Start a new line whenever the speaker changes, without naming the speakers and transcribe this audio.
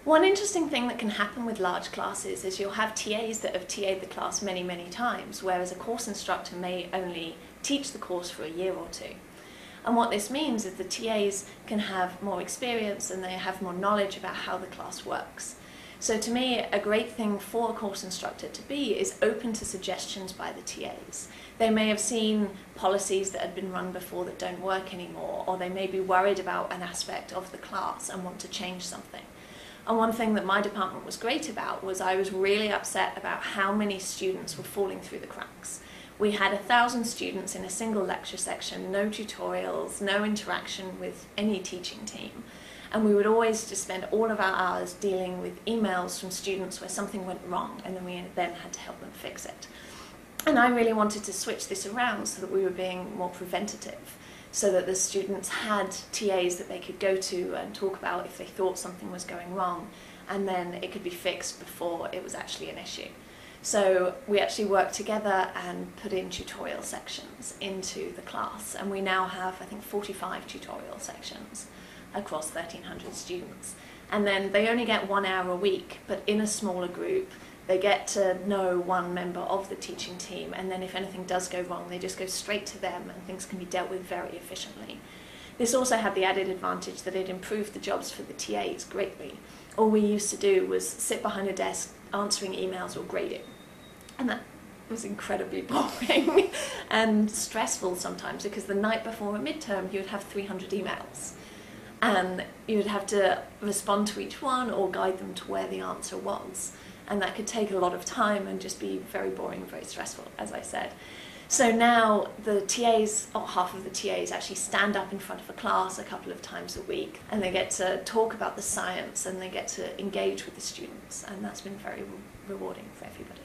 One interesting thing that can happen with large classes is you'll have TAs that have TA'd the class many, many times, whereas a course instructor may only teach the course for a year or two. And what this means is the TAs can have more experience and they have more knowledge about how the class works. So to me, a great thing for a course instructor to be is open to suggestions by the TAs. They may have seen policies that had been run before that don't work anymore, or they may be worried about an aspect of the class and want to change something. And one thing that my department was great about was I was really upset about how many students were falling through the cracks. We had 1,000 students in a single lecture section, no tutorials, no interaction with any teaching team. And we would always just spend all of our hours dealing with emails from students where something went wrong, and then we then had to help them fix it. And I really wanted to switch this around so that we were being more preventative, so that the students had TAs that they could go to and talk about if they thought something was going wrong, and then it could be fixed before it was actually an issue. So we actually worked together and put in tutorial sections into the class, and we now have, I think, 45 tutorial sections across 1,300 students. And then they only get 1 hour a week, but in a smaller group. They get to know one member of the teaching team, and then if anything does go wrong, they just go straight to them and things can be dealt with very efficiently. This also had the added advantage that it improved the jobs for the TAs greatly. All we used to do was sit behind a desk answering emails or grading, and that was incredibly boring and stressful sometimes, because the night before a midterm you would have 300 emails and you would have to respond to each one or guide them to where the answer was. And that could take a lot of time and just be very boring and very stressful, as I said. So now the TAs, or half of the TAs, actually stand up in front of a class a couple of times a week, and they get to talk about the science and they get to engage with the students, and that's been very rewarding for everybody.